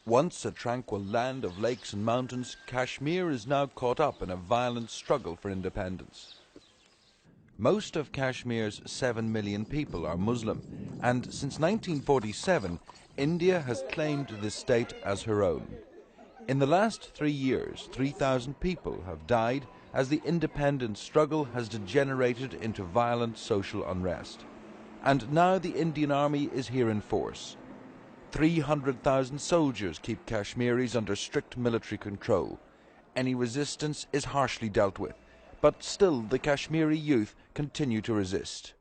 Once a tranquil land of lakes and mountains, Kashmir is now caught up in a violent struggle for independence. Most of Kashmir's 7 million people are Muslim, and since 1947, India has claimed this state as her own. In the last 3 years, 3,000 people have died as the independence struggle has degenerated into violent social unrest. And now the Indian Army is here in force. 300,000 soldiers keep Kashmiris under strict military control. Any resistance is harshly dealt with, but still the Kashmiri youth continue to resist.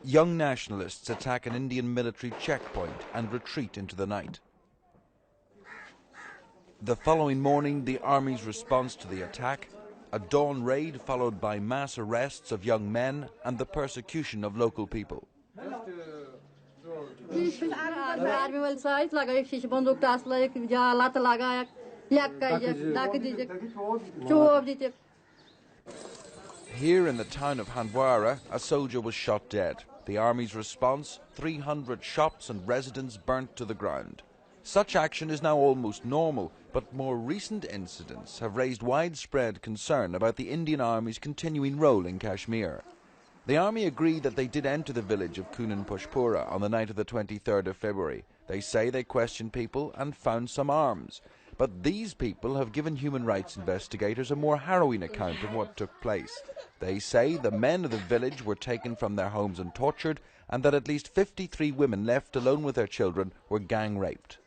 Young nationalists attack an Indian military checkpoint and retreat into the night. The following morning, the Army's response to the attack, a dawn raid followed by mass arrests of young men and the persecution of local people. Here in the town of Handwara, a soldier was shot dead. The Army's response, 300 shops and residents burnt to the ground. Such action is now almost normal, but more recent incidents have raised widespread concern about the Indian Army's continuing role in Kashmir. The Army agreed that they did enter the village of Kunan Pushpura on the night of the 23rd of February. They say they questioned people and found some arms. But these people have given human rights investigators a more harrowing account of what took place. They say the men of the village were taken from their homes and tortured, and that at least 53 women left alone with their children were gang raped.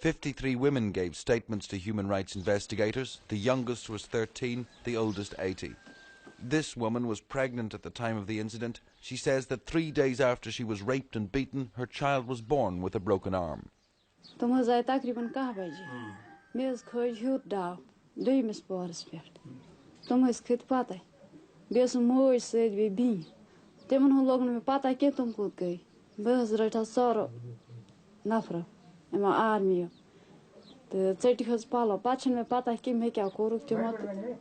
"53 women gave statements to human rights investigators. The youngest was 13, the oldest 80. This woman was pregnant at the time of the incident. She says that 3 days after she was raped and beaten, her child was born with a broken arm. army.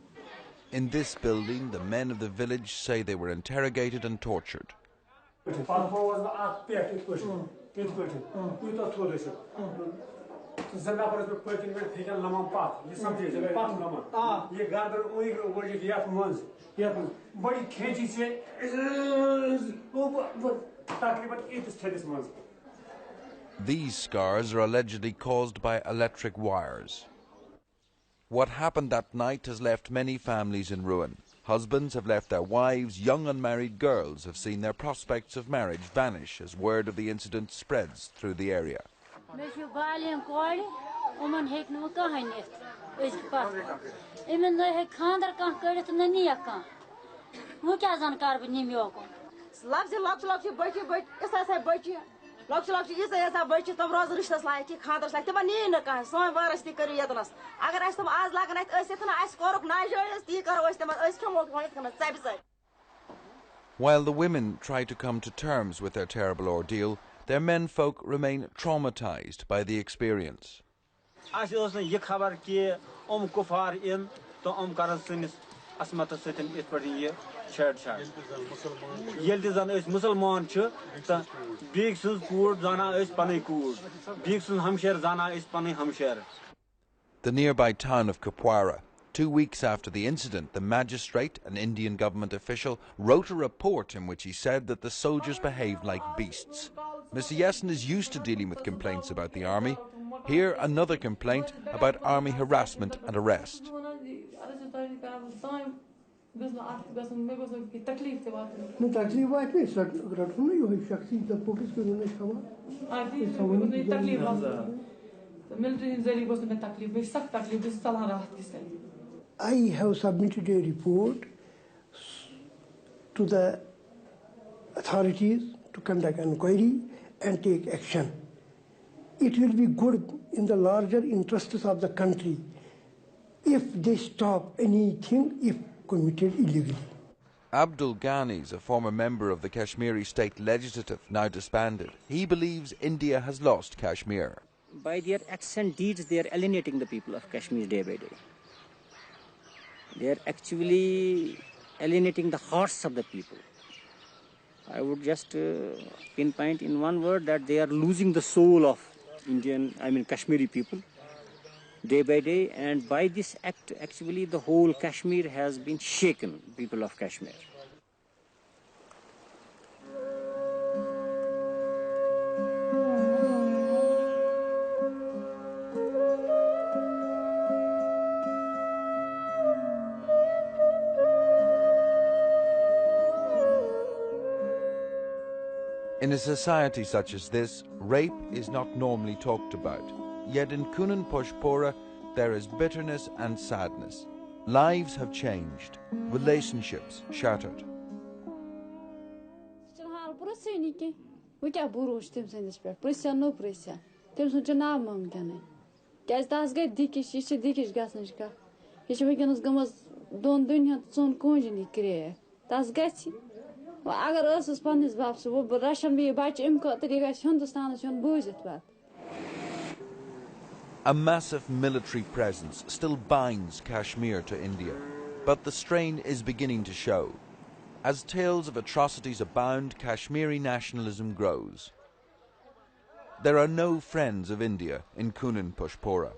In this building, the men of the village say they were interrogated and tortured. These scars are allegedly caused by electric wires. What happened that night has left many families in ruin. Husbands have left their wives, young unmarried girls have seen their prospects of marriage vanish as word of the incident spreads through the area. While the women try to come to terms with their terrible ordeal, their menfolk remain traumatized by the experience. The nearby town of Kupwara. 2 weeks after the incident, the magistrate, an Indian government official, wrote a report in which he said that the soldiers behaved like beasts. Mr. Yessen is used to dealing with complaints about the army. Here, another complaint about army harassment and arrest. I have submitted a report to the authorities to conduct inquiry and take action. It will be good in the larger interests of the country if they stop anything if committed illegally. Abdul Ghani is a former member of the Kashmiri state legislative, now disbanded. He believes India has lost Kashmir. By their acts and deeds, they are alienating the people of Kashmir day by day. They are actually alienating the hearts of the people. I would just pinpoint in one word that they are losing the soul of Kashmiri people day by day, and by this act, actually the whole Kashmir has been shaken, people of Kashmir. In a society such as this, rape is not normally talked about. Yet in Kunan Poshpora, there is bitterness and sadness. Lives have changed, relationships shattered. A massive military presence still binds Kashmir to India, but the strain is beginning to show. As tales of atrocities abound, Kashmiri nationalism grows. There are no friends of India in Kunan Poshpora.